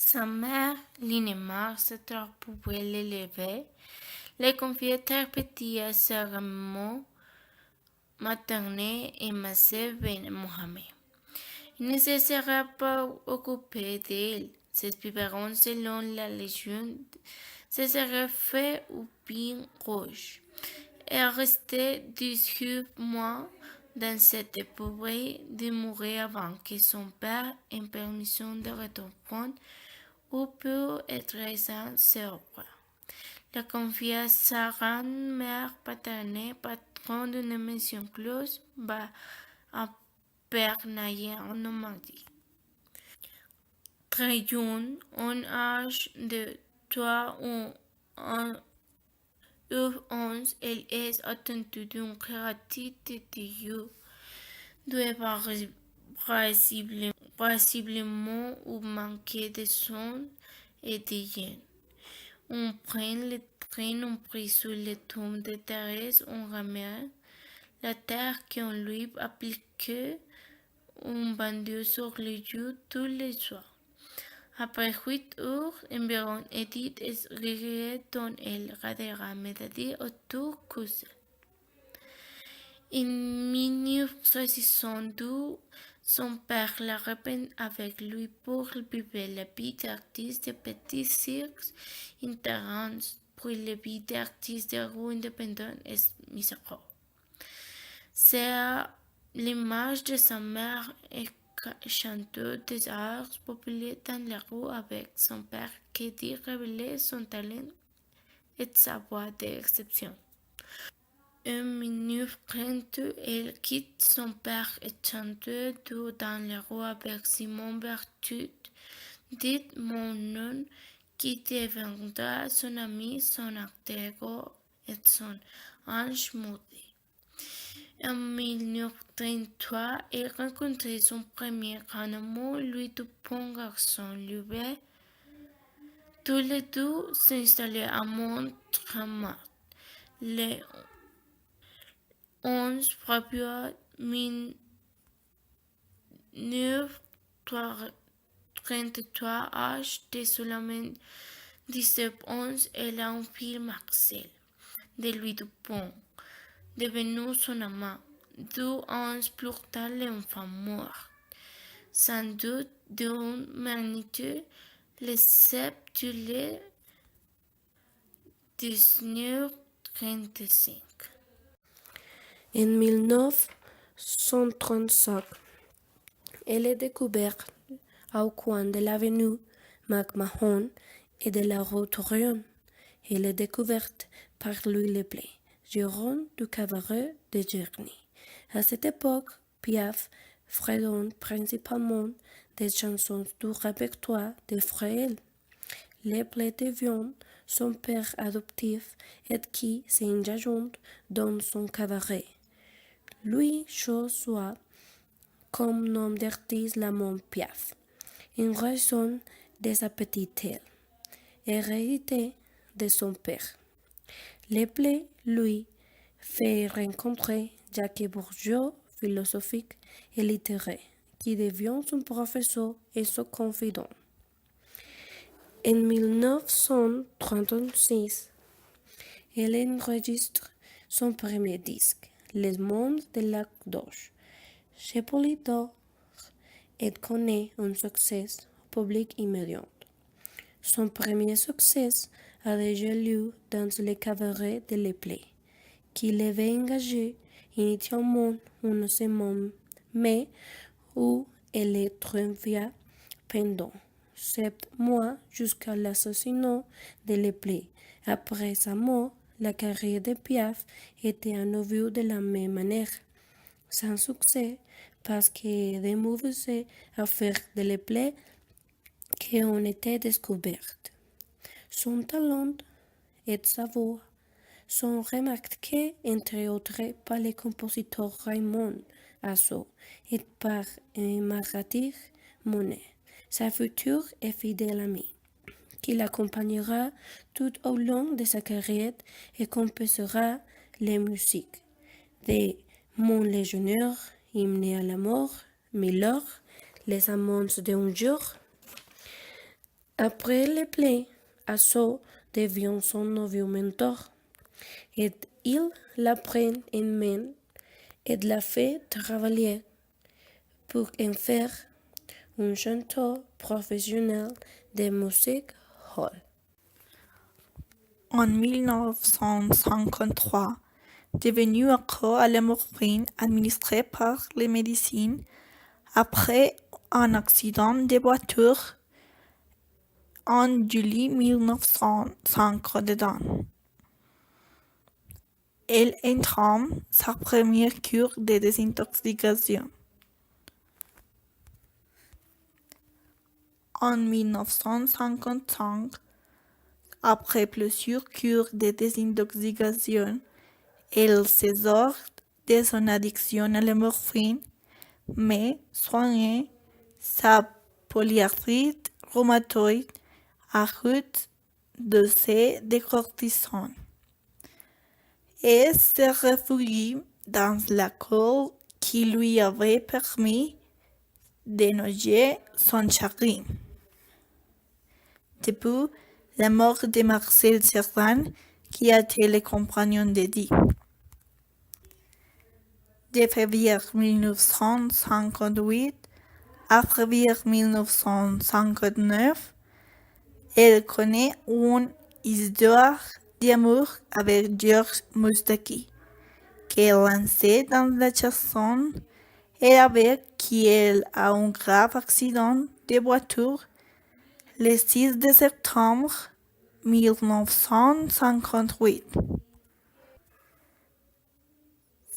Sa mère, l'inémar, se pouvait l'élever, les confiait répéter serment maternel et Massé Ben Mohamed. Il ne se sera pas occupé d'elle. Cette biberon, selon la légende, se serait fait au pain rouge. Elle restait 18 mois dans cette épouvée de mourir avant que son père ait permission de reprendre ou peut être sans œuvre. La confie à sa grand-mère paternelle, patron d'une maison close, bas à Bernayer en Normandie. Très jeune, en âge de 3 ou 11, elle est atteinte d'une kératite de yeux, doit possiblement ou manquer de sang et d'hygiène. On prend le train, on prit sur le tombe de Thérèse, on ramène la terre qu'on lui appliquait, on bandit sur les yeux tous les soirs. Après 8 heures environ, Edith est réveillée dont elle regardera méditer autour cousin. En 1962, son père la reprend avec lui pour vivre la vie d'artiste de petits cirques itinérants, puis la vie d'artiste de rue indépendante est misérable. C'est à l'image de sa mère et chanteuse des arts populaires dans la rue avec son père qui dit révéler son talent et sa voix d'exception. En 1932, elle quitte son père et chante dans la rue avec Simon Berthoud, dit mon nom, qui deviendra son ami, son alter ego et son ange maudit. En 1933, elle rencontre son premier grand amour, Louis Dupont, garçon Lubet. Tous les deux s'installent à Montmartre. Le 11 février 1933, âge de seulement 17 ans, elle a un fils Marcel, de Louis Dupont, devenu son amant. 2 ans plus tard, l'enfant meurt. Sans doute d'une magnitude, le 7 juillet 1935. En 1935, elle est découverte au coin de l'avenue McMahon et de la rue Torion. Elle est découverte par Louis Leplay, gérant du cabaret de Journey. À cette époque, Piaf fredonne principalement des chansons du répertoire de Fréhel. Leplay devient son père adoptif et qui s'engage dans son cabaret. Louis choisit comme nom d'artiste Lamont Piaf, en raison de sa petite taille, hérédité de son père. Leplay lui fait rencontrer Jacques Bourgeois, philosophique et littéraire, qui devient son professeur et son confident. En 1936, elle enregistre son premier disque, Les Mondes de la Doge, chez Polydor, et connaît un succès public immédiat. Son premier succès a déjà lieu dans le cabaret de Leplay, qui l'avait engagé initialement une semaine, mais où elle est triomphée pendant 7 mois jusqu'à l'assassinat de Leplay. Après sa mort, la carrière de Piaf était à nouveau de la même manière, sans succès, parce que des mauvaises affaires de Leplay qui ont été découvertes. Son talent et sa voix sont remarqués entre autres par le compositeur Raymond Asso et par Maratir Monet, sa future et fidèle amie, qui l'accompagnera tout au long de sa carrière et composera les musiques de Mon légionnaire, Hymne à la mort, Milord, Les amants d'un jour, Après le plein assaut devient son nouveau mentor, et il la prend en main et la fait travailler pour en faire un chanteur professionnel de musique hall. En 1953, devenu accro à la morphine administrée par les médecines après un accident de voiture en juillet 1952. Elle entame sa première cure de désintoxication. En 1955, après plusieurs cures de désintoxication, elle se sort de son addiction à la morphine, mais soigne sa polyarthrite rhumatoïde à cause de ses décortisons et se réfugie dans l'école qui lui avait permis d'énonger son chagrin. Depuis la mort de Marcel Cerdan, qui a été le compagnon d'Eddie. De février 1958 à février 1959, elle connaît une histoire d'amour avec George Moustaki, qu'elle lançait dans la chanson et avec qui elle a un grave accident de voiture le 6 de septembre 1958.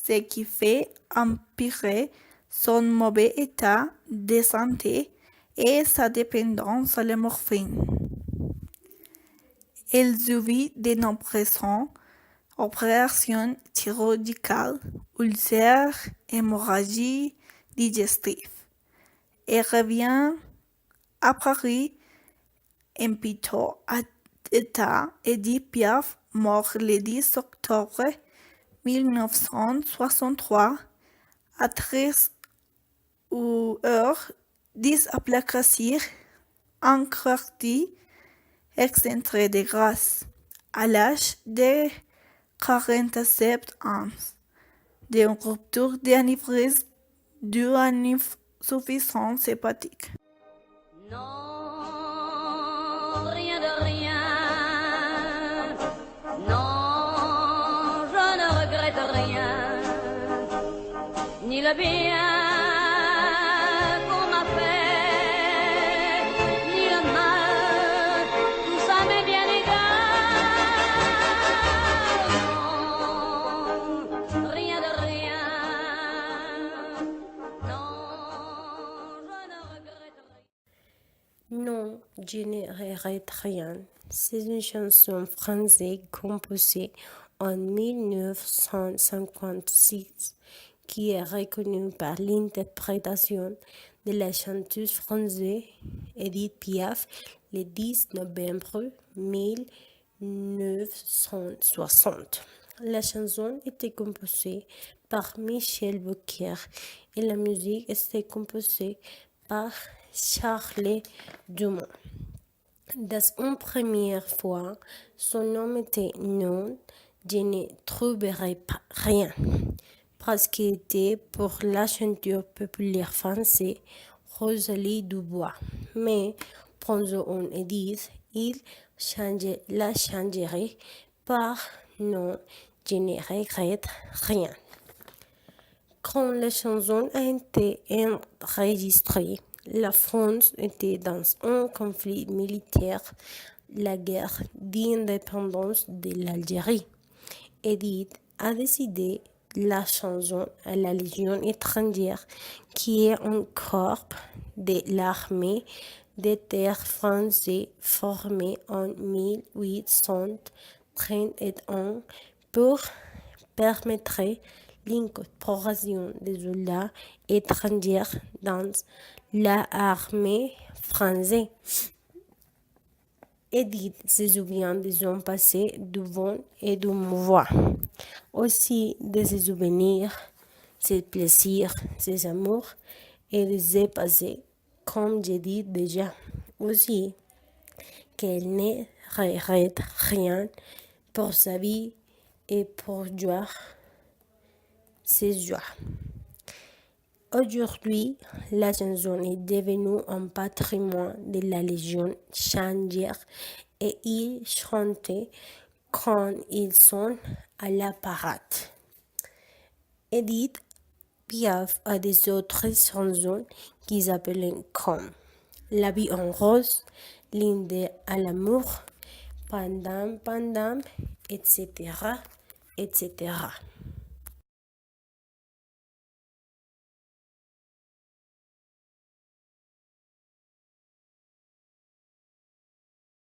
Ce qui fait empirer son mauvais état de santé et sa dépendance à la morphine. Elle subit de nombreuses opérations chirurgicales, ulcères, hémorragies digestives, et revient à Paris en piteux état. Édith Piaf mort le 10 octobre 1963 à 13h10 après Cassir, en quartier excentré de Grasse, à l'âge de 47 ans, d'une rupture d'anévrisme due à une insuffisance hépatique. Non, rien de rien. Non, je ne regrette rien. Ni le bien qu'on m'a fait, ni le mal, tout ça m'est bien égal. Non, rien de rien. Non, je ne regrette rien. Non, je ne regrette rien. C'est une chanson française composée en 1956 qui est reconnue par l'interprétation de la chanteuse française Édith Piaf le 10 novembre 1960. La chanson était composée par Michel Bouquer et la musique était composée par Charles Dumont. Dans une première fois, son nom était Non, je ne trouverai pas rien, parce qu'il était pour la chanteuse populaire française Rosalie Dubois. Mais pendant un Edith, il la changerait par Non, je ne regrette rien. Quand la chanson a été enregistrée, la France était dans un conflit militaire, la guerre d'indépendance de l'Algérie. Edith a décidé la chanson à la Légion étrangère, qui est un corps de l'armée de terre français formé en 1831 pour permettre l'incorporation des soldats étrangers dans l'armée française. Edith se souvient de son passé du bon et du mauvais, aussi de ses souvenirs, ses plaisirs, ses amours et de ses passés, comme j'ai dit déjà. Aussi, qu'elle ne regrette rien pour sa vie et pour ses joies. Aujourd'hui, la chanson est devenue un patrimoine de la Légion changère et ils chantaient quand ils sont à la parade. Edith Piaf a des autres chansons qui s'appellent comme La vie en rose, L'hymne à l'amour, Pandam Pandam, etc., etc.